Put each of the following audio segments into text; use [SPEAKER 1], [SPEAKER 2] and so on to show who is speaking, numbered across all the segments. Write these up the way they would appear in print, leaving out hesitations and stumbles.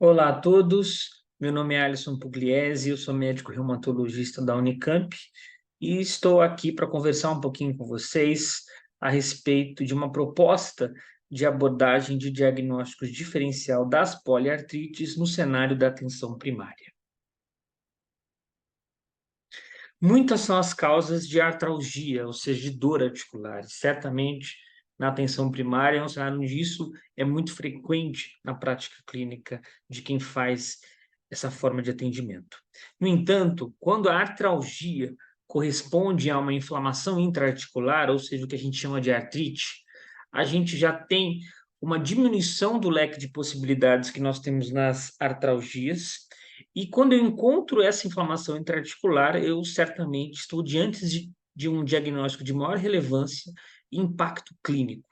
[SPEAKER 1] Olá a todos, meu nome é Alisson Pugliese, eu sou médico reumatologista da Unicamp e estou aqui para conversar um pouquinho com vocês a respeito de uma proposta de abordagem de diagnóstico diferencial das poliartrites no cenário da atenção primária. Muitas são as causas de artralgia, ou seja, de dor articular. Certamente, na atenção primária, é um cenário onde isso é muito frequente na prática clínica de quem faz essa forma de atendimento. No entanto, quando a artralgia corresponde a uma inflamação intraarticular, ou seja, o que a gente chama de artrite, a gente já tem uma diminuição do leque de possibilidades que nós temos nas artralgias, e quando eu encontro essa inflamação intraarticular, eu certamente estou diante de um diagnóstico de maior relevância e impacto clínico.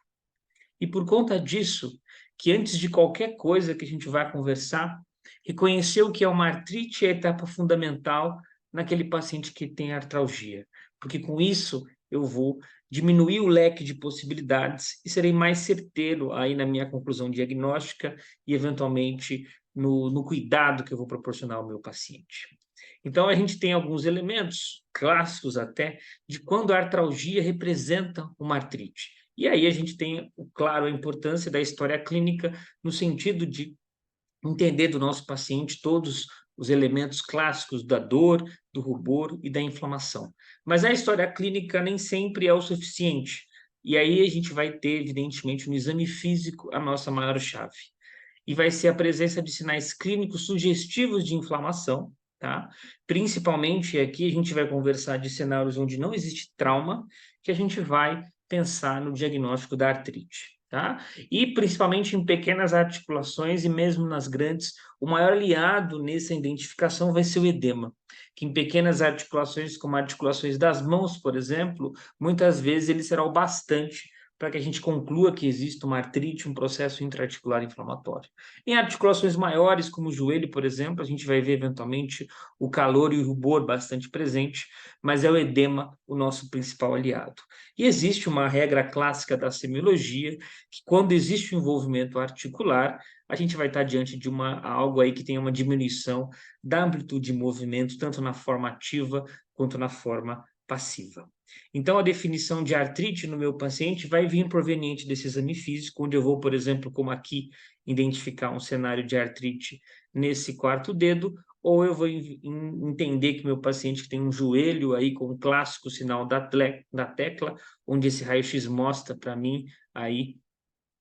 [SPEAKER 1] E por conta disso, que antes de qualquer coisa que a gente vai conversar, reconhecer o que é uma artrite é a etapa fundamental naquele paciente que tem artralgia, porque com isso eu vou diminuir o leque de possibilidades e serei mais certeiro aí na minha conclusão diagnóstica e, eventualmente, no cuidado que eu vou proporcionar ao meu paciente. Então, a gente tem alguns elementos clássicos até de quando a artralgia representa uma artrite. E aí a gente tem, claro, a importância da história clínica no sentido de entender do nosso paciente todos os elementos clássicos da dor, do rubor e da inflamação. Mas a história clínica nem sempre é o suficiente. E aí a gente vai ter, evidentemente, no exame físico a nossa maior chave. E vai ser a presença de sinais clínicos sugestivos de inflamação, tá? Principalmente aqui a gente vai conversar de cenários onde não existe trauma, que a gente vai pensar no diagnóstico da artrite, tá? E principalmente em pequenas articulações e mesmo nas grandes, o maior aliado nessa identificação vai ser o edema, que em pequenas articulações, como articulações das mãos, por exemplo, muitas vezes ele será o bastante para que a gente conclua que existe uma artrite, um processo intraarticular inflamatório. Em articulações maiores, como o joelho, por exemplo, a gente vai ver eventualmente o calor e o rubor bastante presente, mas é o edema o nosso principal aliado. E existe uma regra clássica da semiologia, que quando existe um envolvimento articular, a gente vai estar diante de algo aí que tem uma diminuição da amplitude de movimento, tanto na forma ativa quanto na forma passiva. Então, a definição de artrite no meu paciente vai vir proveniente desse exame físico, onde eu vou, por exemplo, como aqui, identificar um cenário de artrite nesse quarto dedo, ou eu vou entender que meu paciente tem um joelho aí com o clássico sinal da tecla, onde esse raio-x mostra para mim aí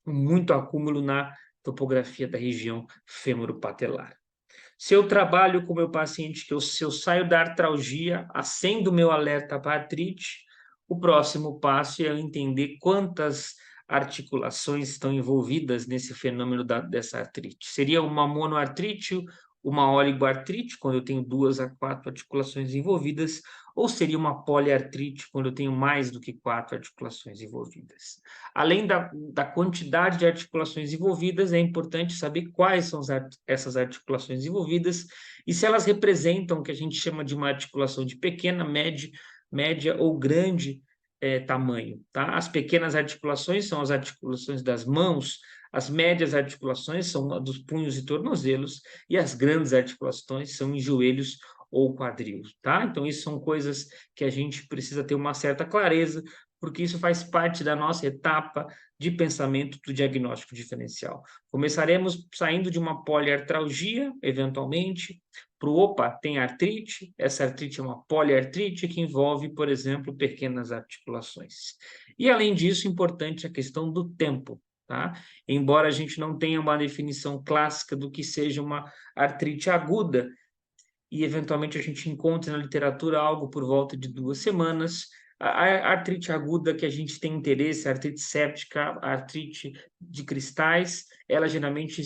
[SPEAKER 1] muito acúmulo na topografia da região fêmuro-patelar. Se eu trabalho com o meu paciente, se eu saio da artralgia, acendo o meu alerta para artrite, o próximo passo é eu entender quantas articulações estão envolvidas nesse fenômeno dessa artrite. Seria uma monoartrite, uma oligoartrite, quando eu tenho 2 a 4 articulações envolvidas, ou seria uma poliartrite, quando eu tenho mais do que 4 articulações envolvidas. Além da quantidade de articulações envolvidas, é importante saber quais são essas articulações envolvidas e se elas representam o que a gente chama de uma articulação de pequena, média ou grande tamanho. Tá? As pequenas articulações são as articulações das mãos, as médias articulações são a dos punhos e tornozelos, e as grandes articulações são em joelhos ou quadris, tá? Então, isso são coisas que a gente precisa ter uma certa clareza, porque isso faz parte da nossa etapa de pensamento do diagnóstico diferencial. Começaremos saindo de uma poliartralgia, eventualmente, para o opa, tem artrite, essa artrite é uma poliartrite que envolve, por exemplo, pequenas articulações. E, além disso, importante a questão do tempo, tá? Embora a gente não tenha uma definição clássica do que seja uma artrite aguda, e eventualmente a gente encontra na literatura algo por volta de 2 semanas. A artrite aguda que a gente tem interesse, a artrite séptica, a artrite de cristais, ela geralmente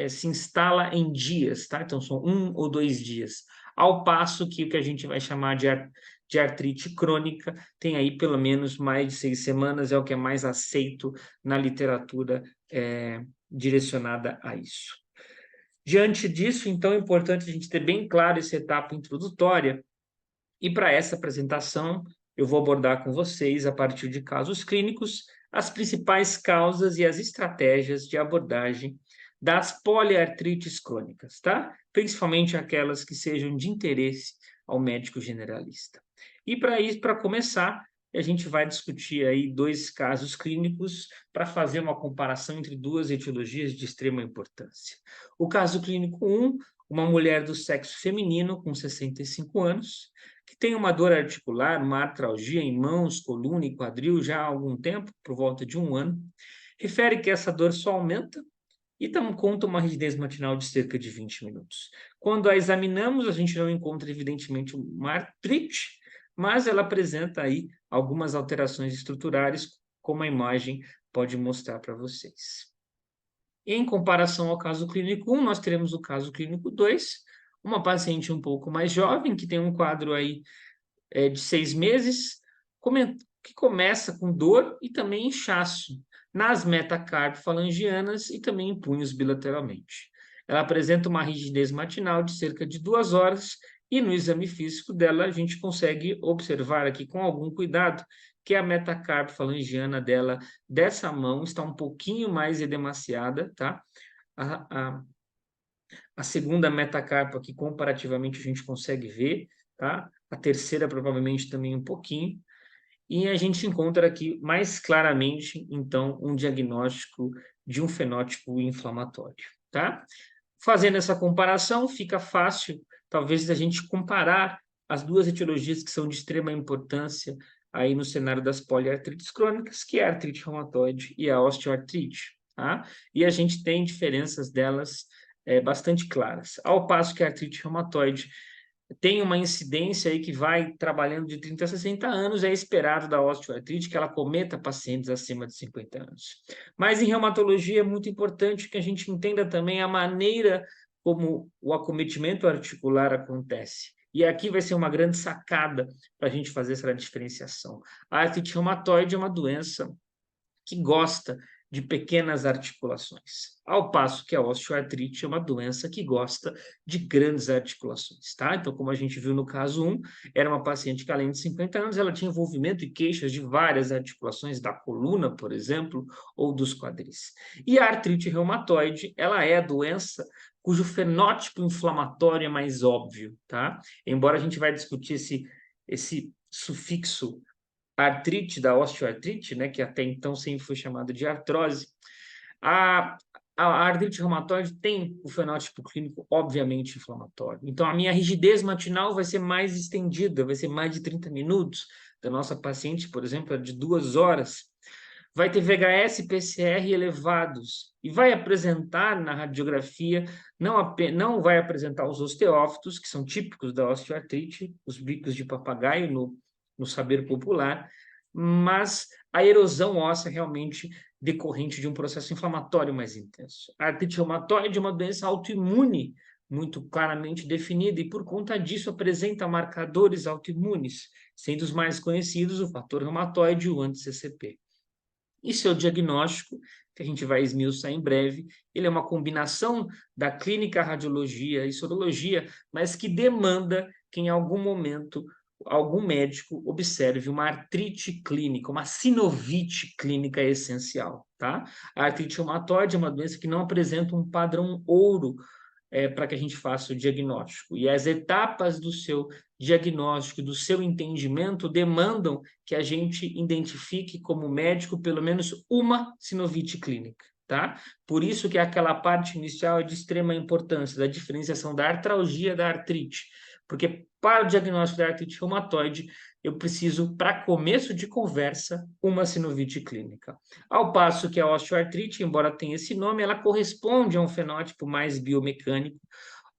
[SPEAKER 1] se instala em dias, tá? Então são 1 ou 2 dias. Ao passo que o que a gente vai chamar de artrite crônica tem aí pelo menos mais de 6 semanas, é o que é mais aceito na literatura direcionada a isso. Diante disso, então, é importante a gente ter bem claro essa etapa introdutória, e para essa apresentação, eu vou abordar com vocês, a partir de casos clínicos, as principais causas e as estratégias de abordagem das poliartrites crônicas, tá? Principalmente aquelas que sejam de interesse ao médico generalista. E para isso, para começar, a gente vai discutir aí 2 casos clínicos para fazer uma comparação entre 2 etiologias de extrema importância. O caso clínico 1, uma mulher do sexo feminino com 65 anos, que tem uma dor articular, uma artralgia em mãos, coluna e quadril já há algum tempo, por volta de 1 ano, refere que essa dor só aumenta e conta uma rigidez matinal de cerca de 20 minutos. Quando a examinamos, a gente não encontra, evidentemente, uma artrite, mas ela apresenta aí algumas alterações estruturais, como a imagem pode mostrar para vocês. Em comparação ao caso clínico 1, nós teremos o caso clínico 2, uma paciente um pouco mais jovem, que tem um quadro aí de 6 meses, que começa com dor e também inchaço nas metacarpofalangianas e também em punhos bilateralmente. Ela apresenta uma rigidez matinal de cerca de 2 horas e no exame físico dela a gente consegue observar aqui com algum cuidado que a metacarpofalangiana dela, dessa mão, está um pouquinho mais edemaciada, tá? A segunda metacarpo aqui, comparativamente, a gente consegue ver, tá? A terceira, provavelmente, também um pouquinho. E a gente encontra aqui mais claramente, então, um diagnóstico de um fenótipo inflamatório, tá? Fazendo essa comparação, fica fácil, talvez, a gente comparar as 2 etiologias que são de extrema importância aí no cenário das poliartrites crônicas, que é a artrite reumatoide e a osteoartrite, tá? E a gente tem diferenças delas bastante claras. Ao passo que a artrite reumatoide tem uma incidência aí que vai trabalhando de 30 a 60 anos, é esperado da osteoartrite que ela cometa pacientes acima de 50 anos. Mas em reumatologia é muito importante que a gente entenda também a maneira como o acometimento articular acontece. E aqui vai ser uma grande sacada para a gente fazer essa diferenciação. A artrite reumatoide é uma doença que gosta de pequenas articulações, ao passo que a osteoartrite é uma doença que gosta de grandes articulações, tá? Então, como a gente viu no caso 1, era uma paciente que, além de 50 anos, ela tinha envolvimento e queixas de várias articulações da coluna, por exemplo, ou dos quadris. E a artrite reumatoide, ela é a doença cujo fenótipo inflamatório é mais óbvio, tá? Embora a gente vai discutir esse sufixo artrite, da osteoartrite, né, que até então sempre foi chamada de artrose, a, a artrite reumatoide tem o fenótipo clínico obviamente inflamatório. Então, a minha rigidez matinal vai ser mais estendida, vai ser mais de 30 minutos. Da nossa paciente, por exemplo, é de 2 horas. Vai ter VHS e PCR elevados e vai apresentar na radiografia, não vai apresentar os osteófitos, que são típicos da osteoartrite, os bicos de papagaio no saber popular, mas a erosão óssea realmente decorrente de um processo inflamatório mais intenso. A artrite reumatoide é uma doença autoimune muito claramente definida e, por conta disso, apresenta marcadores autoimunes, sendo os mais conhecidos o fator reumatoide e o anti-CCP. E seu diagnóstico, que a gente vai esmiuçar em breve, ele é uma combinação da clínica, radiologia e sorologia, mas que demanda que em algum momento algum médico observe uma artrite clínica, uma sinovite clínica essencial, tá? A artrite reumatoide é uma doença que não apresenta um padrão ouro para que a gente faça o diagnóstico. E as etapas do seu diagnóstico, do seu entendimento, demandam que a gente identifique como médico pelo menos uma sinovite clínica, tá? Por isso que aquela parte inicial é de extrema importância, da diferenciação da artralgia da artrite. Porque para o diagnóstico da artrite reumatoide, eu preciso, para começo de conversa, uma sinovite clínica. Ao passo que a osteoartrite, embora tenha esse nome, ela corresponde a um fenótipo mais biomecânico.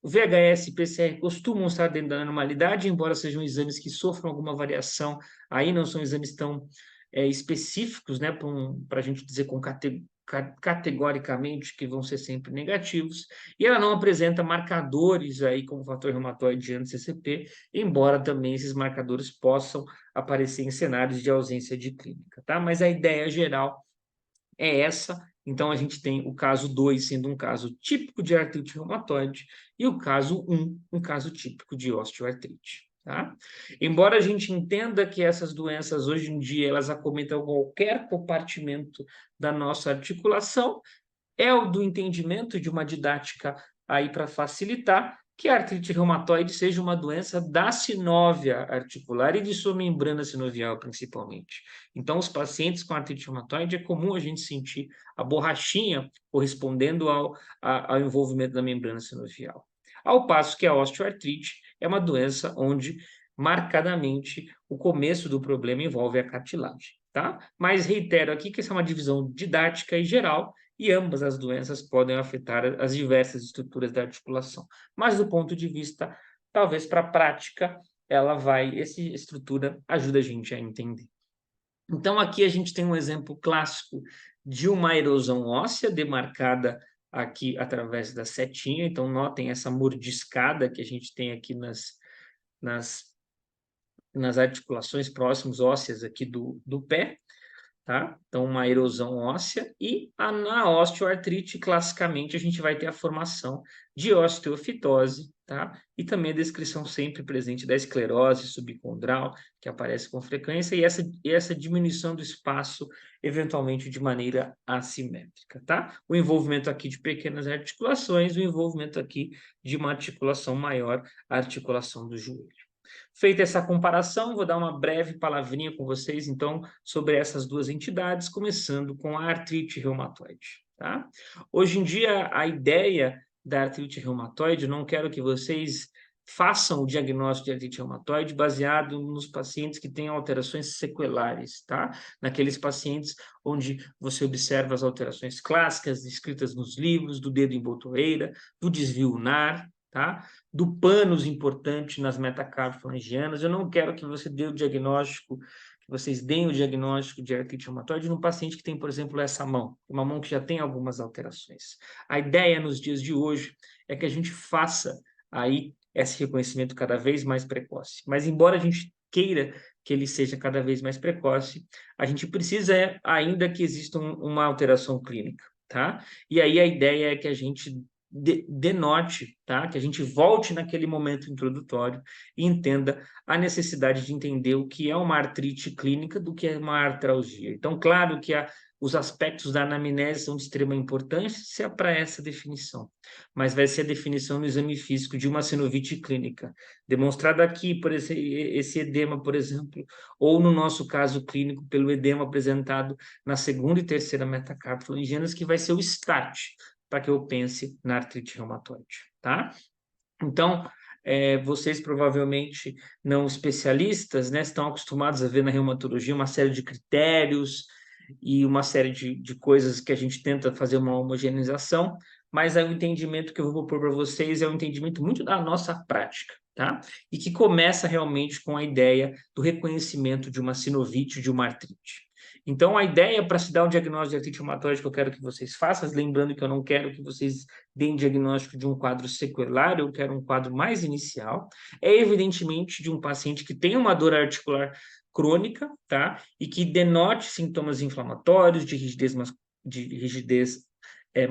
[SPEAKER 1] O VHS e PCR costumam estar dentro da normalidade, embora sejam exames que sofram alguma variação, aí não são exames tão específicos, né, para a gente dizer com categoricamente que vão ser sempre negativos, e ela não apresenta marcadores aí como fator reumatoide e anti-CCP, embora também esses marcadores possam aparecer em cenários de ausência de clínica, tá? Mas a ideia geral é essa. Então, a gente tem o caso 2 sendo um caso típico de artrite reumatoide e o caso 1, um caso típico de osteoartrite. Tá? Embora a gente entenda que essas doenças, hoje em dia, elas acometam qualquer compartimento da nossa articulação, é o do entendimento de uma didática aí para facilitar que a artrite reumatoide seja uma doença da sinóvia articular e de sua membrana sinovial, principalmente. Então, os pacientes com artrite reumatoide é comum a gente sentir a borrachinha correspondendo ao envolvimento da membrana sinovial. Ao passo que a osteoartrite é uma doença onde, marcadamente, o começo do problema envolve a cartilagem, tá? Mas reitero aqui que essa é uma divisão didática e geral, e ambas as doenças podem afetar as diversas estruturas da articulação. Mas do ponto de vista, talvez para a prática, essa estrutura ajuda a gente a entender. Então, aqui a gente tem um exemplo clássico de uma erosão óssea demarcada aqui através da setinha. Então, notem essa mordiscada que a gente tem aqui nas, nas articulações próximas ósseas aqui do pé. Tá? Então, uma erosão óssea e na osteoartrite, classicamente, a gente vai ter a formação de osteofitose, tá? E também a descrição sempre presente da esclerose subcondral, que aparece com frequência, e essa diminuição do espaço, eventualmente de maneira assimétrica, tá? O envolvimento aqui de pequenas articulações, o envolvimento aqui de uma articulação maior, a articulação do joelho. Feita essa comparação, vou dar uma breve palavrinha com vocês, então, sobre essas duas entidades, começando com a artrite reumatoide, tá? Hoje em dia, a ideia da artrite reumatoide, não quero que vocês façam o diagnóstico de artrite reumatoide baseado nos pacientes que têm alterações sequelares, tá? Naqueles pacientes onde você observa as alterações clássicas descritas nos livros, do dedo em botoeira, do desvio ulnar, tá? Do pânus importante nas metacarpofalangianas. Eu não quero que você dê o diagnóstico, que vocês deem o diagnóstico de artrite reumatoide num paciente que tem, por exemplo, essa mão, uma mão que já tem algumas alterações. A ideia nos dias de hoje é que a gente faça aí esse reconhecimento cada vez mais precoce. Mas embora a gente queira que ele seja cada vez mais precoce, a gente precisa ainda que exista uma alteração clínica, tá? E aí a ideia é que a gente denote, tá? Que a gente volte naquele momento introdutório e entenda a necessidade de entender o que é uma artrite clínica do que é uma artralgia. Então, claro que os aspectos da anamnese são de extrema importância para essa definição, mas vai ser a definição no exame físico de uma sinovite clínica, demonstrada aqui por esse edema, por exemplo, ou no nosso caso clínico, pelo edema apresentado na segunda e terceira metacarpofalangianas, que vai ser o STAT, para que eu pense na artrite reumatoide, tá? Então, vocês provavelmente não especialistas, né, estão acostumados a ver na reumatologia uma série de critérios e uma série de coisas que a gente tenta fazer uma homogeneização, mas aí o entendimento que eu vou propor para vocês é um entendimento muito da nossa prática, tá? E que começa realmente com a ideia do reconhecimento de uma sinovite, de uma artrite. Então, a ideia para se dar um diagnóstico de artrite reumatoide que eu quero que vocês façam, lembrando que eu não quero que vocês deem diagnóstico de um quadro sequelar, eu quero um quadro mais inicial, é evidentemente de um paciente que tem uma dor articular crônica, tá? E que denote sintomas inflamatórios, de rigidez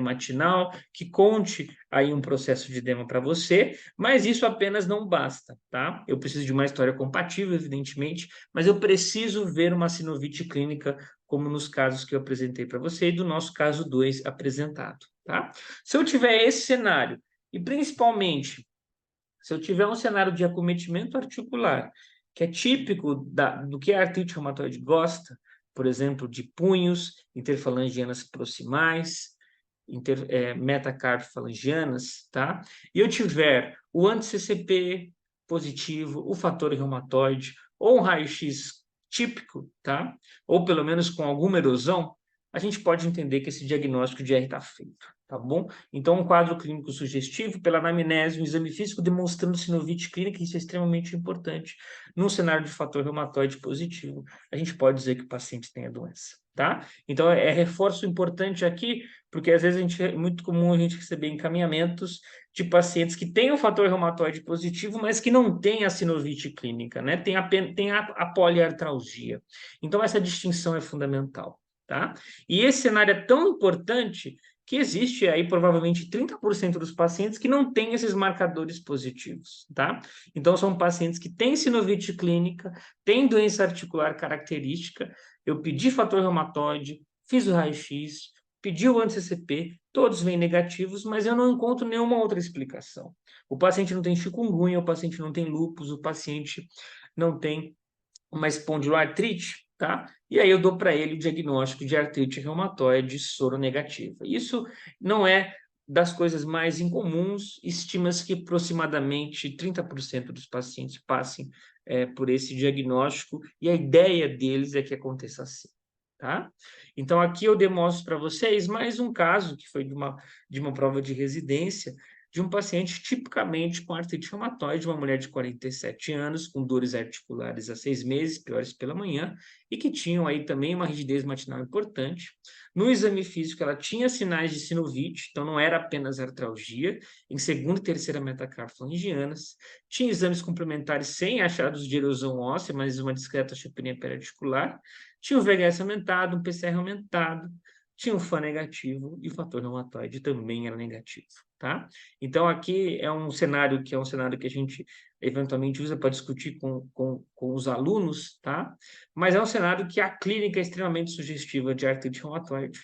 [SPEAKER 1] matinal, que conte aí um processo de edema para você, mas isso apenas não basta, tá? Eu preciso de uma história compatível, evidentemente, mas eu preciso ver uma sinovite clínica, como nos casos que eu apresentei para você, e do nosso caso 2 apresentado, tá? Se eu tiver esse cenário, e principalmente se eu tiver um cenário de acometimento articular, que é típico do que a artrite reumatoide gosta, por exemplo, de punhos, interfalangianas proximais, metacarpofalangianas, tá? E eu tiver o anti-CCP positivo, o fator reumatoide, ou um raio-x típico, tá? Ou pelo menos com alguma erosão, a gente pode entender que esse diagnóstico de R está feito, tá bom? Então, um quadro clínico sugestivo pela anamnese, um exame físico demonstrando sinovite clínica, isso é extremamente importante. Num cenário de fator reumatoide positivo, a gente pode dizer que o paciente tem a doença, tá? Então, é reforço importante aqui, porque às vezes é muito comum a gente receber encaminhamentos de pacientes que têm o fator reumatoide positivo, mas que não têm a sinovite clínica, né? Tem a poliartralgia. Então, essa distinção é fundamental, tá? E esse cenário é tão importante que existe aí provavelmente 30% dos pacientes que não têm esses marcadores positivos, tá? Então, são pacientes que têm sinovite clínica, têm doença articular característica, eu pedi fator reumatoide, fiz o raio-x, pediu anti-CCP, todos vêm negativos, mas eu não encontro nenhuma outra explicação. O paciente não tem chikungunya, o paciente não tem lúpus, o paciente não tem uma espondiloartrite, tá? E aí eu dou para ele o diagnóstico de artrite reumatoide soronegativa. Isso não é das coisas mais incomuns, estima-se que aproximadamente 30% dos pacientes passem por esse diagnóstico, e a ideia deles é que aconteça assim, tá? Então, aqui eu demonstro para vocês mais um caso, que foi de uma prova de residência, de um paciente tipicamente com artrite reumatoide, uma mulher de 47 anos, com dores articulares há 6 meses, piores pela manhã, e que tinham aí também uma rigidez matinal importante. No exame físico, ela tinha sinais de sinovite, então não era apenas artralgia, em segunda e terceira metacarfalangianas. Tinha exames complementares sem achados de erosão óssea, mas uma discreta osteopenia periarticular. Tinha o VHS aumentado, um PCR aumentado, tinha um FA negativo e o fator reumatoide também era negativo, tá? Então, aqui é um cenário que a gente eventualmente usa para discutir com os alunos, tá? Mas é um cenário que a clínica é extremamente sugestiva de artrite reumatoide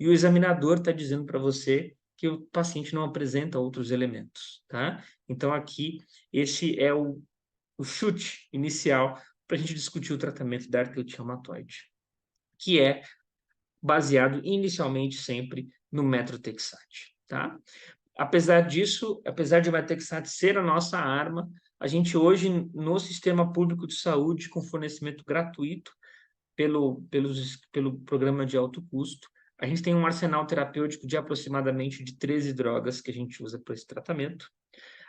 [SPEAKER 1] e o examinador está dizendo para você que o paciente não apresenta outros elementos, tá? Então, aqui, esse é o chute inicial para a gente discutir o tratamento da artrite reumatoide, que é baseado inicialmente sempre no metrotexate, tá? Apesar disso, apesar de o metrotexate ser a nossa arma, a gente hoje, no sistema público de saúde, com fornecimento gratuito pelo programa de alto custo, a gente tem um arsenal terapêutico de aproximadamente de 13 drogas que a gente usa para esse tratamento.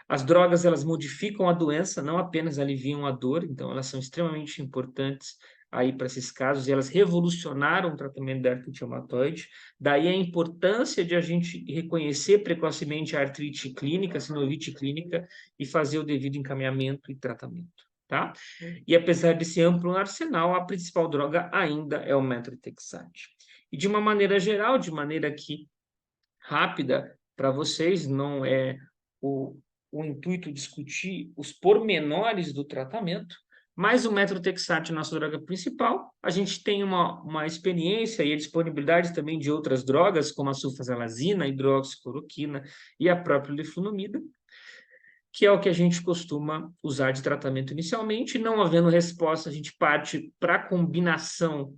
[SPEAKER 1] As drogas, elas modificam a doença, não apenas aliviam a dor, então elas são extremamente importantes aí para esses casos, e elas revolucionaram o tratamento da artrite reumatoide. Daí a importância de a gente reconhecer precocemente a artrite clínica, a sinovite clínica, e fazer o devido encaminhamento e tratamento, tá? E apesar desse amplo arsenal, a principal droga ainda é o metrotexate. E de uma maneira geral, de maneira aqui rápida para vocês, não é o intuito discutir os pormenores do tratamento, mas o metrotexate é a nossa droga principal. A gente tem uma experiência e a disponibilidade também de outras drogas, como a sulfasalazina, a hidroxicloroquina e a própria leflunomida, que é o que a gente costuma usar de tratamento inicialmente. Não havendo resposta, a gente parte para a combinação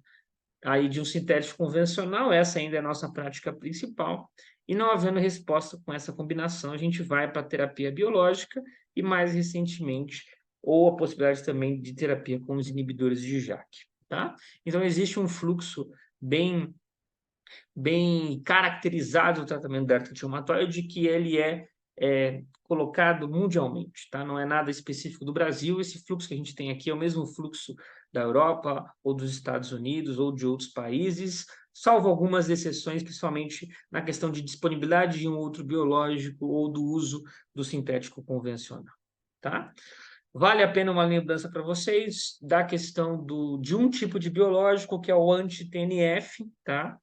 [SPEAKER 1] aí de um sintético convencional, essa ainda é a nossa prática principal, e não havendo resposta com essa combinação, a gente vai para a terapia biológica e, mais recentemente, ou a possibilidade também de terapia com os inibidores de JAK, tá? Então, existe um fluxo bem caracterizado do tratamento da artrite reumatoide, que ele é colocado mundialmente, tá? Não é nada específico do Brasil. Esse fluxo que a gente tem aqui é o mesmo fluxo da Europa, ou dos Estados Unidos, ou de outros países, salvo algumas exceções, principalmente na questão de disponibilidade de um outro biológico ou do uso do sintético convencional, tá? Vale a pena uma lembrança para vocês da questão de um tipo de biológico, que é o anti-TNF, tá?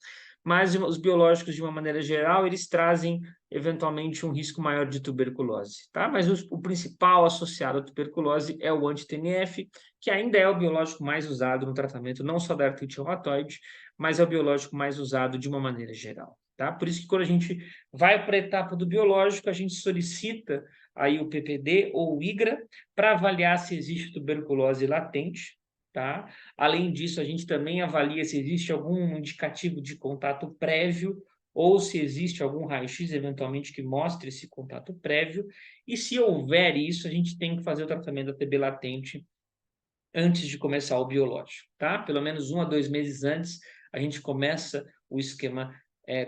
[SPEAKER 1] Mas os biológicos, de uma maneira geral, eles trazem, eventualmente, um risco maior de tuberculose, tá? Mas o principal associado à tuberculose é o anti-TNF, que ainda é o biológico mais usado no tratamento, não só da artrite reumatoide, mas é o biológico mais usado de uma maneira geral, tá? Por isso que quando a gente vai para a etapa do biológico, a gente solicita aí o PPD ou o IGRA para avaliar se existe tuberculose latente, tá? Além disso, a gente também avalia se existe algum indicativo de contato prévio ou se existe algum raio-x, eventualmente, que mostre esse contato prévio. E se houver isso, a gente tem que fazer o tratamento da TB latente antes de começar o biológico, tá? Pelo menos 1 a 2 meses antes, a gente começa o esquema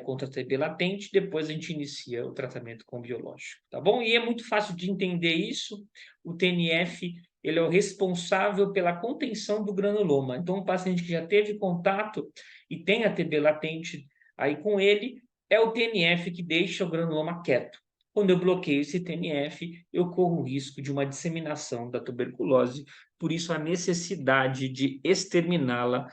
[SPEAKER 1] contra a TB latente, depois a gente inicia o tratamento com o biológico, tá bom? E é muito fácil de entender isso. O TNF, ele é o responsável pela contenção do granuloma. Então, um paciente que já teve contato e tem a TB latente aí com ele, é o TNF que deixa o granuloma quieto. Quando eu bloqueio esse TNF, eu corro o risco de uma disseminação da tuberculose, por isso a necessidade de exterminá-la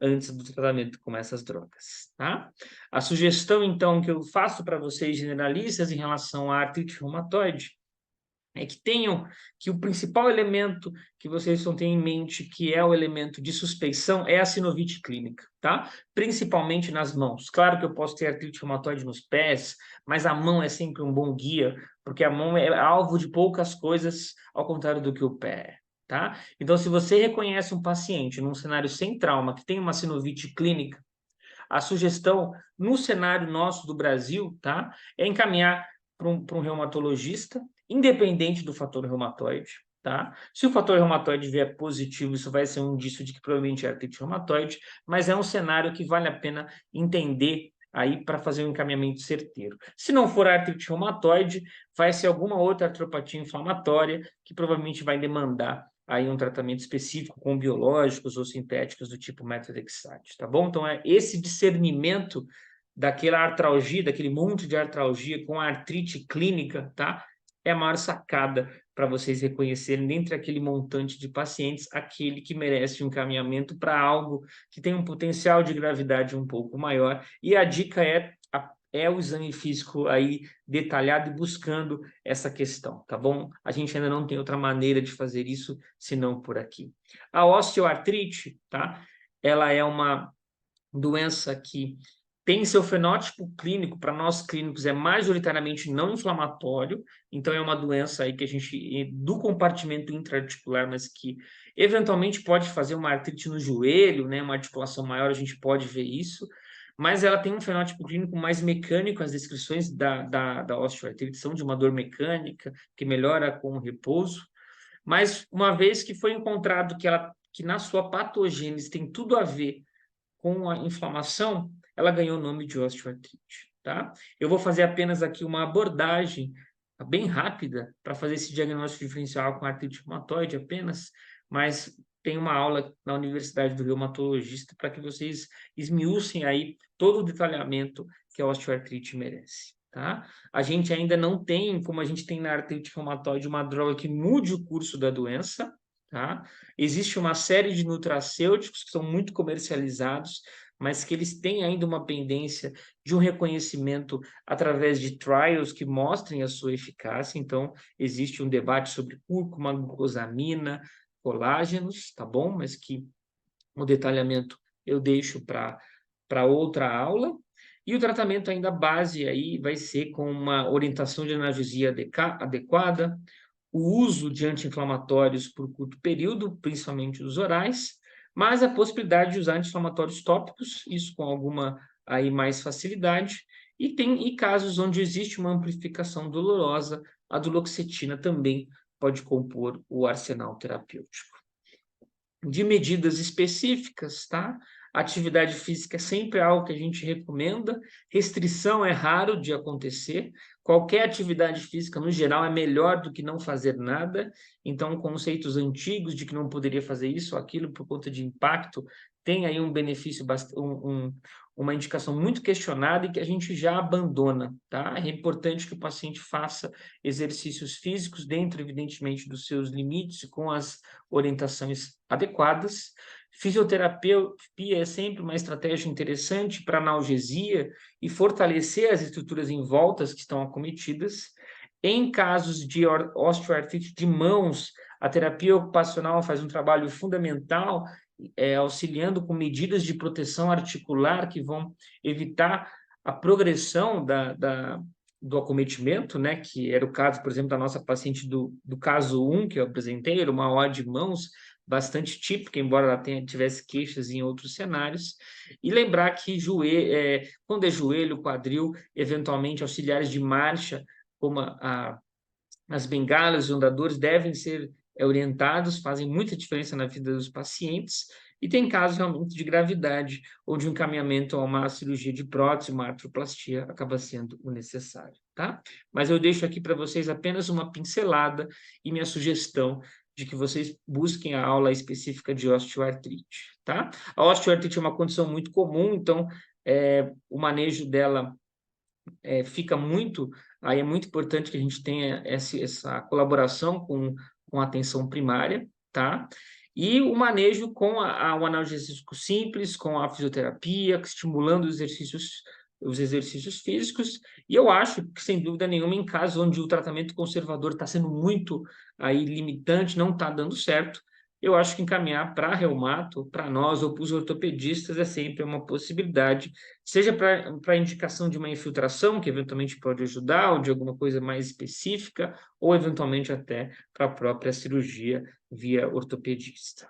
[SPEAKER 1] antes do tratamento com essas drogas, tá? A sugestão, então, que eu faço para vocês generalistas em relação à artrite reumatoide é que tenham que o principal elemento que vocês vão ter em mente, que é o elemento de suspeição, é a sinovite clínica, tá? Principalmente nas mãos. Claro que eu posso ter artrite reumatoide nos pés, mas a mão é sempre um bom guia, porque a mão é alvo de poucas coisas, ao contrário do que o pé é, tá? Então, se você reconhece um paciente num cenário sem trauma, que tem uma sinovite clínica, a sugestão no cenário nosso do Brasil, tá, é encaminhar para um reumatologista, independente do fator reumatoide, tá? Se o fator reumatoide vier positivo, isso vai ser um indício de que provavelmente é artrite reumatoide, mas é um cenário que vale a pena entender aí para fazer um encaminhamento certeiro. Se não for artrite reumatoide, vai ser alguma outra artropatia inflamatória que provavelmente vai demandar aí um tratamento específico com biológicos ou sintéticos do tipo methotrexate, tá bom? Então, é esse discernimento daquela artralgia, daquele monte de artralgia com a artrite clínica, tá? É a maior sacada para vocês reconhecerem, dentre aquele montante de pacientes, aquele que merece um encaminhamento para algo que tem um potencial de gravidade um pouco maior. E a dica é o exame físico aí detalhado e buscando essa questão, tá bom? A gente ainda não tem outra maneira de fazer isso senão por aqui. A osteoartrite, tá? Ela é uma doença que tem seu fenótipo clínico, para nós clínicos, é majoritariamente não inflamatório, então é uma doença aí que a gente, do compartimento intraarticular, mas que eventualmente pode fazer uma artrite no joelho, né, uma articulação maior, a gente pode ver isso, mas ela tem um fenótipo clínico mais mecânico, as descrições da osteoartrite são de uma dor mecânica, que melhora com o repouso, mas uma vez que foi encontrado que na sua patogênese tem tudo a ver com a inflamação, ela ganhou o nome de osteoartrite, tá? Eu vou fazer apenas aqui uma abordagem bem rápida para fazer esse diagnóstico diferencial com artrite reumatoide apenas, mas tem uma aula na Universidade do Reumatologista para que vocês esmiucem aí todo o detalhamento que a osteoartrite merece, tá? A gente ainda não tem, como a gente tem na artrite reumatoide, uma droga que mude o curso da doença, tá? Existe uma série de nutracêuticos que são muito comercializados, mas que eles têm ainda uma pendência de um reconhecimento através de trials que mostrem a sua eficácia. Então, existe um debate sobre cúrcuma, glucosamina, colágenos, tá bom? Mas que o detalhamento eu deixo para outra aula. E o tratamento ainda base aí vai ser com uma orientação de analgesia adequada, o uso de anti-inflamatórios por curto período, principalmente os orais, mas a possibilidade de usar anti-inflamatórios tópicos, isso com alguma aí mais facilidade, e tem casos onde existe uma amplificação dolorosa, a duloxetina também pode compor o arsenal terapêutico. De medidas específicas, tá? Atividade física é sempre algo que a gente recomenda, restrição é raro de acontecer, qualquer atividade física, no geral, é melhor do que não fazer nada, então conceitos antigos de que não poderia fazer isso ou aquilo por conta de impacto, tem aí um benefício, uma indicação muito questionada e que a gente já abandona, tá? É importante que o paciente faça exercícios físicos dentro, evidentemente, dos seus limites, com as orientações adequadas. Fisioterapia é sempre uma estratégia interessante para analgesia e fortalecer as estruturas em voltas que estão acometidas. Em casos de osteoartrite de mãos, a terapia ocupacional faz um trabalho fundamental, auxiliando com medidas de proteção articular que vão evitar a progressão do acometimento, né, que era o caso, por exemplo, da nossa paciente do caso 1 que eu apresentei, era uma O de mãos bastante típica, embora ela tivesse queixas em outros cenários, e lembrar que quando é joelho, quadril, eventualmente auxiliares de marcha, como as bengalas e andadores, devem ser orientados, fazem muita diferença na vida dos pacientes, e tem casos realmente de gravidade ou de encaminhamento a uma cirurgia de prótese, uma artroplastia, acaba sendo o necessário, tá? Mas eu deixo aqui para vocês apenas uma pincelada e minha sugestão de que vocês busquem a aula específica de osteoartrite, tá? A osteoartrite é uma condição muito comum, então o manejo dela fica muito, aí é muito importante que a gente tenha essa colaboração com a atenção primária, tá? E o manejo com o analgésico simples, com a fisioterapia, estimulando os exercícios os exercícios físicos, e eu acho que, sem dúvida nenhuma, em casos onde o tratamento conservador está sendo muito aí limitante, não está dando certo, eu acho que encaminhar para reumato, para nós ou para os ortopedistas é sempre uma possibilidade, seja para a indicação de uma infiltração, que eventualmente pode ajudar, ou de alguma coisa mais específica, ou eventualmente até para a própria cirurgia via ortopedista.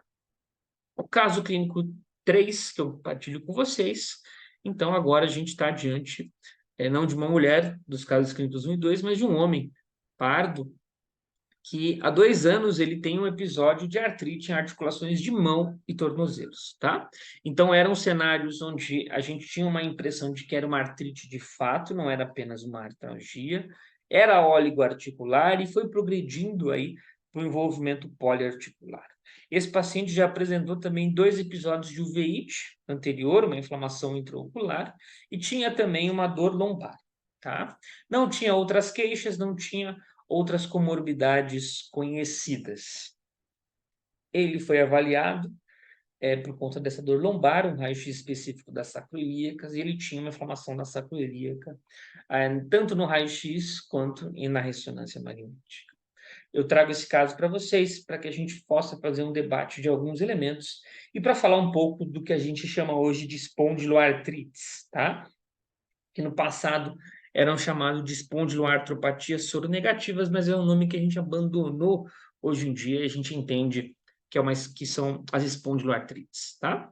[SPEAKER 1] O caso clínico 3 que eu partilho com vocês, então agora a gente está diante, não de uma mulher, dos casos clínicos 1 e 2, mas de um homem pardo, que há 2 anos ele tem um episódio de artrite em articulações de mão e tornozelos, tá? Então eram cenários onde a gente tinha uma impressão de que era uma artrite de fato, não era apenas uma artralgia, era oligoarticular e foi progredindo aí para o envolvimento poliarticular. Esse paciente já apresentou também 2 episódios de uveíte anterior, uma inflamação intraocular, e tinha também uma dor lombar, tá? Não tinha outras queixas, não tinha outras comorbidades conhecidas. Ele foi avaliado por conta dessa dor lombar, um raio-x específico das sacroiliacas, e ele tinha uma inflamação da sacroiliaca, tanto no raio-x quanto na ressonância magnética. Eu trago esse caso para vocês, para que a gente possa fazer um debate de alguns elementos e para falar um pouco do que a gente chama hoje de espondiloartrites, tá? Que no passado eram chamados de espondiloartropatias soronegativas, mas é um nome que a gente abandonou hoje em dia, a gente entende que são as espondiloartrites, tá?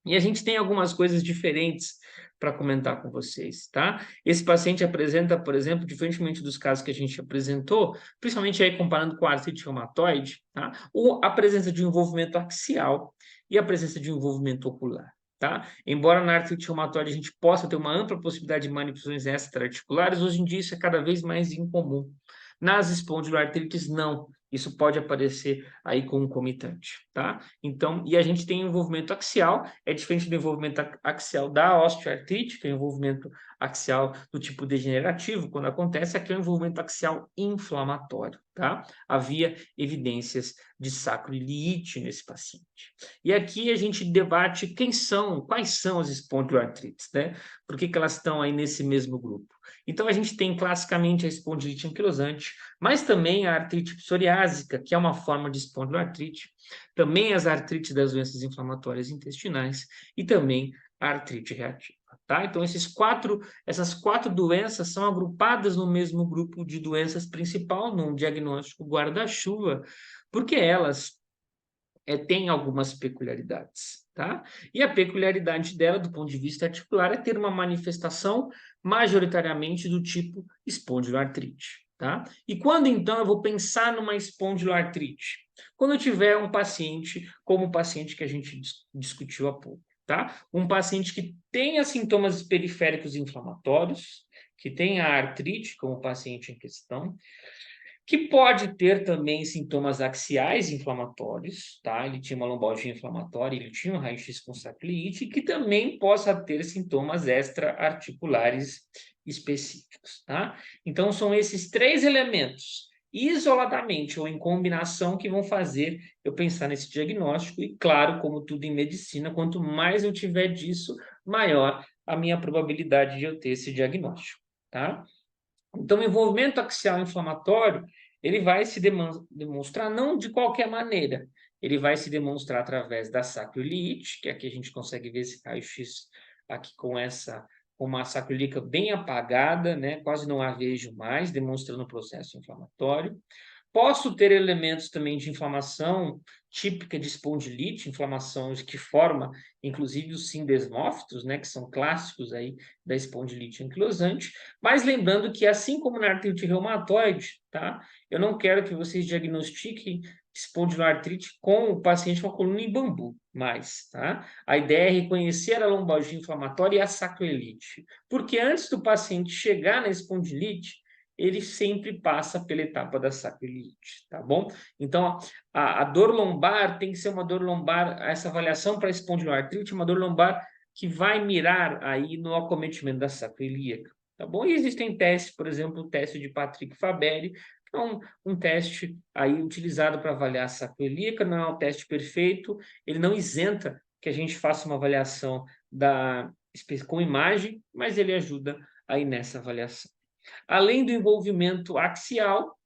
[SPEAKER 1] E a gente tem algumas coisas diferentes para comentar com vocês, tá? Esse paciente apresenta, por exemplo, diferentemente dos casos que a gente apresentou, principalmente aí comparando com a artrite reumatoide, tá? A presença de envolvimento axial e a presença de envolvimento ocular, tá? Embora na artrite reumatoide a gente possa ter uma ampla possibilidade de manipulações extra-articulares, hoje em dia isso é cada vez mais incomum. Nas espondiloartrites, não. Isso pode aparecer aí concomitante, tá? Então, e a gente tem envolvimento axial, é diferente do envolvimento axial da osteoartrite, que é o envolvimento axial do tipo degenerativo, quando acontece, aqui é o envolvimento axial inflamatório, tá? Havia evidências de sacroiliite nesse paciente. E aqui a gente debate quais são as espondiloartrites, né? Por que elas estão aí nesse mesmo grupo? Então, a gente tem classicamente a espondilite anquilosante, mas também a artrite psoriásica, que é uma forma de espondiloartrite, também as artrites das doenças inflamatórias intestinais e também a artrite reativa. Tá? Então, essas quatro doenças são agrupadas no mesmo grupo de doenças principal, num diagnóstico guarda-chuva, porque elas têm algumas peculiaridades. Tá? E a peculiaridade dela, do ponto de vista articular, é ter uma manifestação majoritariamente do tipo espondiloartrite. Tá? E quando então eu vou pensar numa espondiloartrite? Quando eu tiver um paciente, como o paciente que a gente discutiu há pouco, tá? Um paciente que tenha sintomas periféricos inflamatórios, que tenha artrite, como o paciente em questão, que pode ter também sintomas axiais inflamatórios, tá? Ele tinha uma lombalgia inflamatória, ele tinha um raio-x com sacroiliite, que também possa ter sintomas extra-articulares específicos, tá? Então, são esses 3 elementos, isoladamente ou em combinação, que vão fazer eu pensar nesse diagnóstico. E, claro, como tudo em medicina, quanto mais eu tiver disso, maior a minha probabilidade de eu ter esse diagnóstico, tá? Então, o envolvimento axial inflamatório, ele vai se demonstrar não de qualquer maneira, ele vai se demonstrar através da sacroiliite, que aqui a gente consegue ver esse raio-x aqui com uma sacroiliaca bem apagada, né? Quase não a vejo mais, demonstrando o processo inflamatório. Posso ter elementos também de inflamação típica de espondilite, inflamação que forma, inclusive, os sindesmófitos, né, que são clássicos aí da espondilite anquilosante, mas lembrando que, assim como na artrite reumatoide, tá, eu não quero que vocês diagnostiquem espondiloartrite com o paciente com a coluna em bambu, mais, tá? A ideia é reconhecer a lombalgia inflamatória e a sacroiliite, porque antes do paciente chegar na espondilite, ele sempre passa pela etapa da sacroiliite, tá bom? Então, a dor lombar tem que ser uma dor lombar, essa avaliação para espondiloartrite, uma dor lombar que vai mirar aí no acometimento da sacroiliaca, tá bom? E existem testes, por exemplo, o teste de Patrick Faberi, que é um teste aí utilizado para avaliar a sacroiliaca, não é um teste perfeito, ele não isenta que a gente faça uma avaliação da com imagem, mas ele ajuda aí nessa avaliação. Além do envolvimento axial,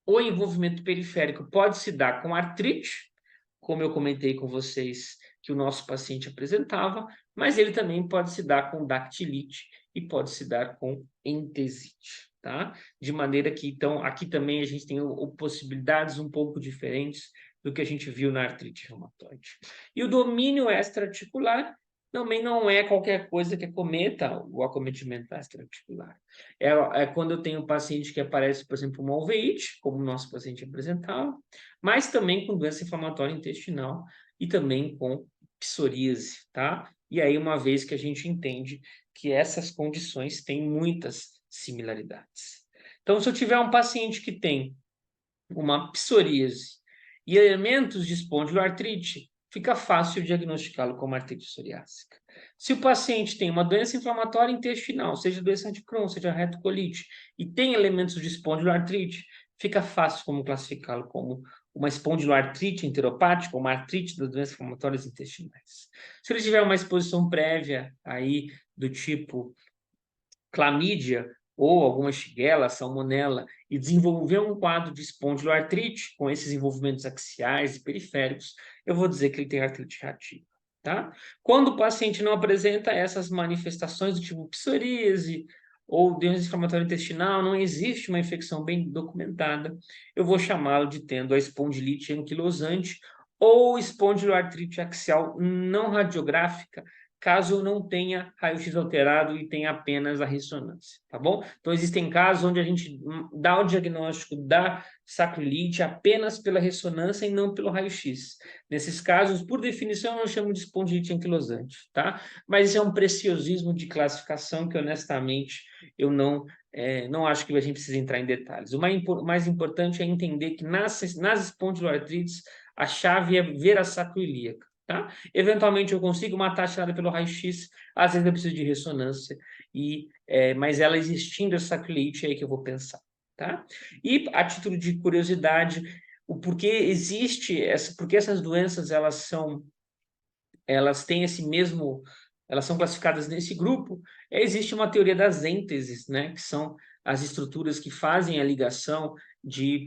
[SPEAKER 1] o envolvimento periférico pode se dar com artrite, como eu comentei com vocês que o nosso paciente apresentava, mas ele também pode se dar com dactilite e pode se dar com entesite, tá? De maneira que, então, aqui também a gente tem possibilidades um pouco diferentes do que a gente viu na artrite reumatoide. E o domínio extra-articular também não é qualquer coisa que acometa o acometimento extra-articular. É quando eu tenho um paciente que aparece, por exemplo, uma uveíte, como o nosso paciente apresentava, mas também com doença inflamatória intestinal e também com psoríase, tá? E aí, uma vez que a gente entende que essas condições têm muitas similaridades. Então, se eu tiver um paciente que tem uma psoríase e elementos de espondiloartrite, fica fácil diagnosticá-lo como artrite psoriásica. Se o paciente tem uma doença inflamatória intestinal, seja doença de Crohn, seja retocolite, e tem elementos de espondiloartrite, fica fácil como classificá-lo como uma espondiloartrite enteropática, uma artrite das doenças inflamatórias intestinais. Se ele tiver uma exposição prévia aí do tipo clamídia ou alguma shigella, salmonella, e desenvolver um quadro de espondiloartrite com esses envolvimentos axiais e periféricos, eu vou dizer que ele tem artrite reativa, tá? Quando o paciente não apresenta essas manifestações do tipo psoríase ou doença inflamatória intestinal, não existe uma infecção bem documentada, eu vou chamá-lo de tendo a espondilite anquilosante ou espondiloartrite axial não radiográfica, caso eu não tenha raio-x alterado e tenha apenas a ressonância, tá bom? Então, existem casos onde a gente dá o diagnóstico da sacroiliite apenas pela ressonância e não pelo raio-x. Nesses casos, por definição, eu chamo de espondilite anquilosante, tá? Mas isso é um preciosismo de classificação que, honestamente, eu não acho que a gente precisa entrar em detalhes. O mais importante é entender que nas espondiloartrites, a chave é ver a sacroiliaca. Tá? Eventualmente eu consigo matar a tirada pelo raio-x, às vezes eu preciso de ressonância, mas ela existindo essa sacroiliite é aí que eu vou pensar. Tá? E a título de curiosidade, o porquê existe porque essas doenças elas têm esse mesmo, elas são classificadas nesse grupo, existe uma teoria das ênteses, né, que são as estruturas que fazem a ligação de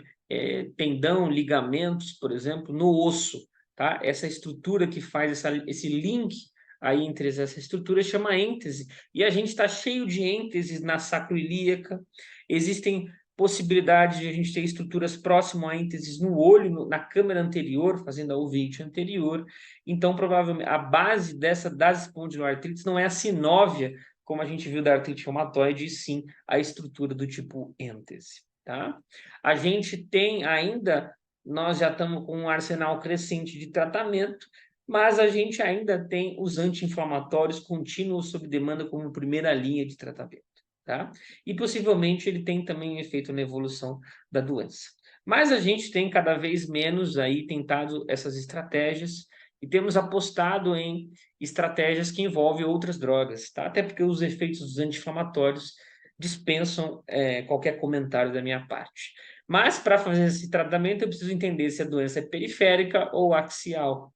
[SPEAKER 1] tendão, ligamentos, por exemplo, no osso. Tá? Essa estrutura que faz esse link aí entre essa estrutura chama êntese. E a gente está cheio de ênteses na sacroiliaca. Existem possibilidades de a gente ter estruturas próximas a ênteses no olho, na câmara anterior, fazendo a uveíte anterior. Então, provavelmente, a base das espondiloartrites não é a sinóvia, como a gente viu da artrite reumatoide, e sim a estrutura do tipo êntese. Tá? A gente tem ainda, nós já estamos com um arsenal crescente de tratamento, mas a gente ainda tem os anti-inflamatórios contínuos sob demanda como primeira linha de tratamento, tá? E possivelmente ele tem também um efeito na evolução da doença. Mas a gente tem cada vez menos aí tentado essas estratégias e temos apostado em estratégias que envolvem outras drogas, tá? Até porque os efeitos dos anti-inflamatórios dispensam qualquer comentário da minha parte. Mas, para fazer esse tratamento, eu preciso entender se a doença é periférica ou axial,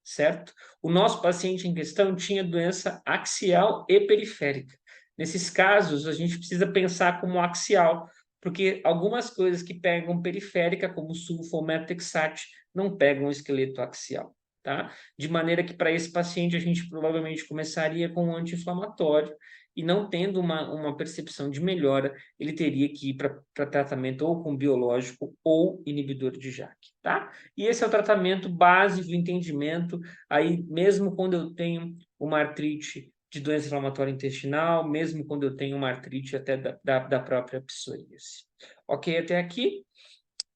[SPEAKER 1] certo? O nosso paciente em questão tinha doença axial e periférica. Nesses casos, a gente precisa pensar como axial, porque algumas coisas que pegam periférica, como sulfometexate, não pegam o esqueleto axial. Tá? De maneira que para esse paciente a gente provavelmente começaria com um anti-inflamatório e não tendo uma percepção de melhora, ele teria que ir para tratamento ou com biológico ou inibidor de JAK, tá? E esse é o tratamento base do entendimento, aí mesmo quando eu tenho uma artrite de doença inflamatória intestinal, mesmo quando eu tenho uma artrite até da própria psoríase. Ok até aqui?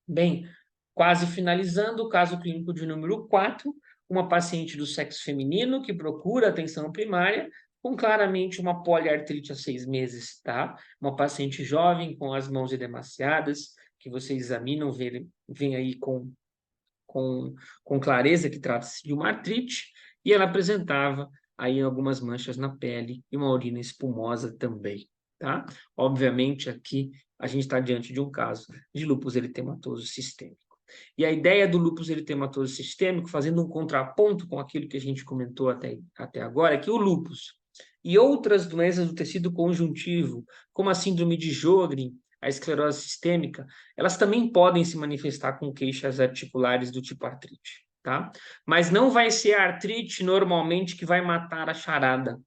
[SPEAKER 1] Bem, quase finalizando, o caso clínico de número 4, uma paciente do sexo feminino que procura atenção primária com claramente uma poliartrite há 6 meses, tá? Uma paciente jovem com as mãos edemaciadas, que vocês examinam, vem aí com clareza que trata-se de uma artrite, e ela apresentava aí algumas manchas na pele e uma urina espumosa também, tá? Obviamente, aqui a gente está diante de um caso de lúpus eritematoso sistêmico. E a ideia do lúpus eritematoso sistêmico, fazendo um contraponto com aquilo que a gente comentou até agora, é que o lúpus e outras doenças do tecido conjuntivo, como a síndrome de Sjögren, a esclerose sistêmica, elas também podem se manifestar com queixas articulares do tipo artrite, tá? Mas não vai ser a artrite normalmente que vai matar a charada.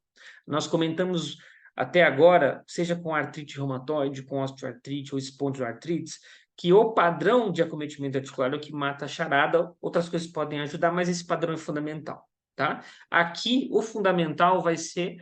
[SPEAKER 1] Nós comentamos até agora, seja com artrite reumatoide, com osteoartrite ou espondiloartrites, que o padrão de acometimento articular é o que mata a charada, outras coisas podem ajudar, mas esse padrão é fundamental, tá? Aqui, o fundamental vai ser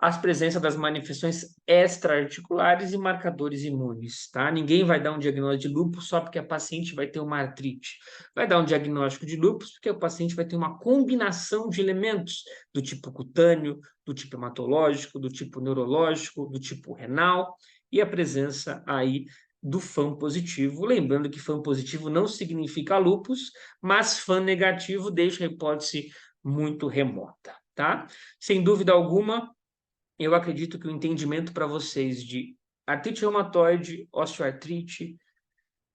[SPEAKER 1] a presença das manifestações extra-articulares e marcadores imunes, tá? Ninguém vai dar um diagnóstico de lúpus só porque a paciente vai ter uma artrite. Vai dar um diagnóstico de lúpus porque o paciente vai ter uma combinação de elementos do tipo cutâneo, do tipo hematológico, do tipo neurológico, do tipo renal e a presença aí do FAM positivo. Lembrando que FAM positivo não significa lúpus, mas FAM negativo deixa a hipótese muito remota, tá? Sem dúvida alguma, eu acredito que o entendimento para vocês de artrite reumatoide, osteoartrite,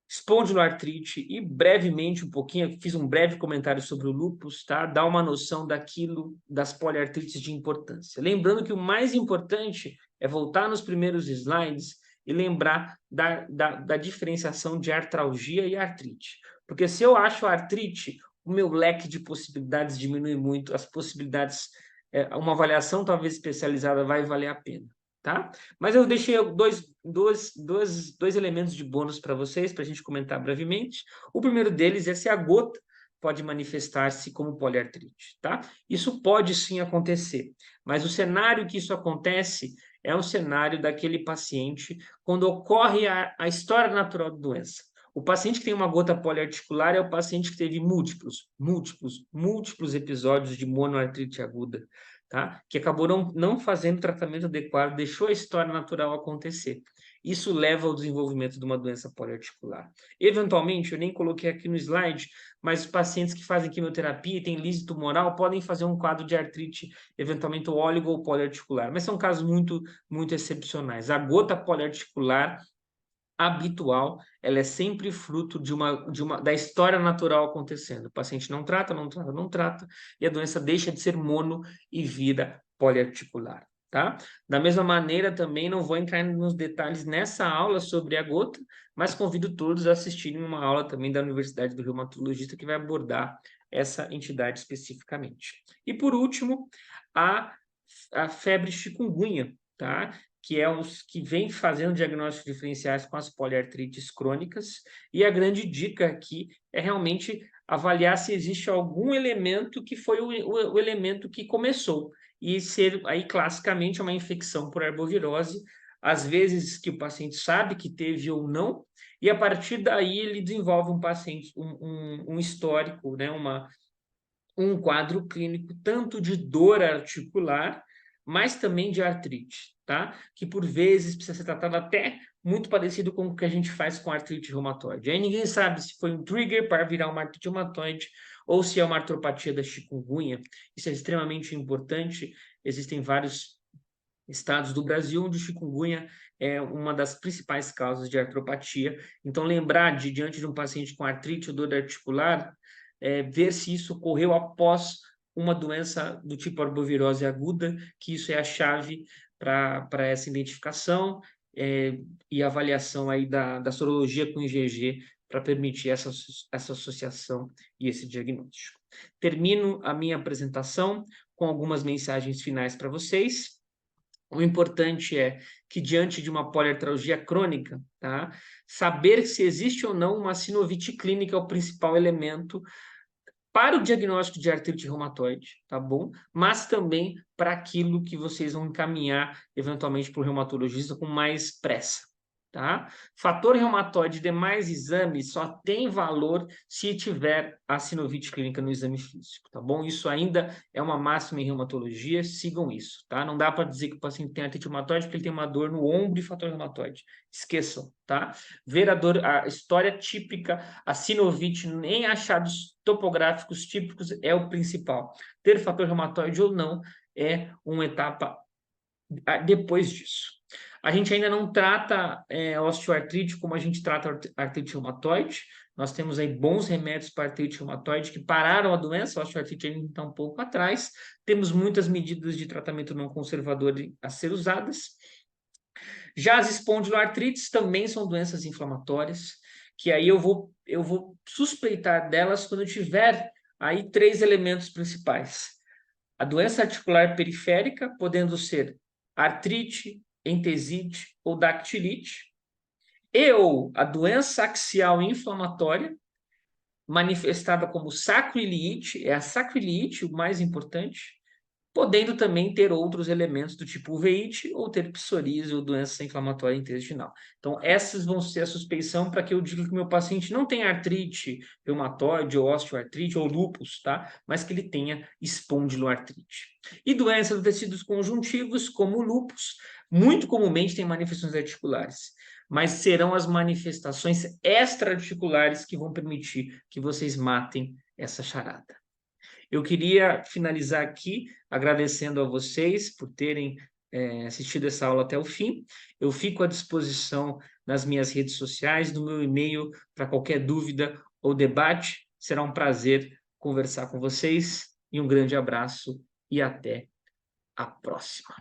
[SPEAKER 1] espondiloartrite e brevemente um pouquinho, fiz um breve comentário sobre o lúpus, tá? Dá uma noção daquilo, das poliartrites de importância. Lembrando que o mais importante é voltar nos primeiros slides e lembrar da diferenciação de artralgia e artrite. Porque se eu acho artrite, o meu leque de possibilidades diminui muito, as possibilidades, uma avaliação talvez especializada vai valer a pena, tá? Mas eu deixei dois elementos de bônus para vocês, para a gente comentar brevemente. O primeiro deles é se a gota pode manifestar-se como poliartrite, tá? Isso pode sim acontecer, mas o cenário que isso acontece é um cenário daquele paciente quando ocorre a história natural da doença. O paciente que tem uma gota poliarticular é o paciente que teve múltiplos episódios de monoartrite aguda, tá? Que acabou não fazendo o tratamento adequado, deixou a história natural acontecer. Isso leva ao desenvolvimento de uma doença poliarticular. Eventualmente, eu nem coloquei aqui no slide, mas os pacientes que fazem quimioterapia e têm lise tumoral podem fazer um quadro de artrite, eventualmente óligo ou poliarticular, mas são casos muito, muito excepcionais. A gota poliarticular habitual, ela é sempre fruto da história natural acontecendo. O paciente não trata, e a doença deixa de ser mono e vira poliarticular, tá? Da mesma maneira, também não vou entrar nos detalhes nessa aula sobre a gota, mas convido todos a assistirem uma aula também da Universidade do Reumatologista que vai abordar essa entidade especificamente. E por último, a febre chikungunya, tá? Que é os que vem fazendo diagnósticos diferenciais com as poliartrites crônicas, e a grande dica aqui é realmente avaliar se existe algum elemento que foi o elemento que começou, e ser aí classicamente uma infecção por arbovirose, às vezes que o paciente sabe que teve ou não, e a partir daí ele desenvolve um histórico, né, um quadro clínico tanto de dor articular, mas também de artrite, tá? Que por vezes precisa ser tratado até muito parecido com o que a gente faz com artrite reumatoide. Aí ninguém sabe se foi um trigger para virar uma artrite reumatoide ou se é uma artropatia da chikungunya. Isso é extremamente importante. Existem vários estados do Brasil onde o chikungunya é uma das principais causas de artropatia. Então, lembrar diante de um paciente com artrite ou dor articular, ver se isso ocorreu após uma doença do tipo arbovirose aguda, que isso é a chave para essa identificação e avaliação aí da sorologia com IgG para permitir essa associação e esse diagnóstico. Termino a minha apresentação com algumas mensagens finais para vocês. O importante é que, diante de uma poliartralgia crônica, tá, saber se existe ou não uma sinovite clínica é o principal elemento para o diagnóstico de artrite reumatoide, tá bom? Mas também para aquilo que vocês vão encaminhar, eventualmente, para o reumatologista com mais pressa, tá? Fator reumatoide e demais exames só tem valor se tiver a sinovite clínica no exame físico, tá bom? Isso ainda é uma máxima em reumatologia, sigam isso, tá? Não dá para dizer que o paciente tem artrite reumatoide porque ele tem uma dor no ombro e fator reumatoide. Esqueçam, tá? Ver a história típica, a sinovite em achados topográficos típicos é o principal. Ter fator reumatoide ou não é uma etapa depois disso. A gente ainda não trata osteoartrite como a gente trata artrite reumatoide. Nós temos aí bons remédios para artrite reumatoide que pararam a doença, a osteoartrite ainda está um pouco atrás. Temos muitas medidas de tratamento não conservador a ser usadas. Já as espondiloartrites também são doenças inflamatórias, que aí eu vou suspeitar delas quando eu tiver aí 3 elementos principais. A doença articular periférica, podendo ser artrite, entesite ou dactilite, e ou a doença axial inflamatória, manifestada como sacroiliite, é a sacroiliite o mais importante, podendo também ter outros elementos do tipo uveíte ou ter psoríase ou doença inflamatória intestinal. Então, essas vão ser a suspeição para que eu diga que o meu paciente não tem artrite reumatoide ou osteoartrite ou lúpus, tá? Mas que ele tenha espondiloartrite. E doenças dos tecidos conjuntivos, como o lúpus, muito comumente tem manifestações articulares, mas serão as manifestações extra-articulares que vão permitir que vocês matem essa charada. Eu queria finalizar aqui agradecendo a vocês por terem assistido essa aula até o fim. Eu fico à disposição nas minhas redes sociais, no meu e-mail, para qualquer dúvida ou debate. Será um prazer conversar com vocês e um grande abraço e até a próxima.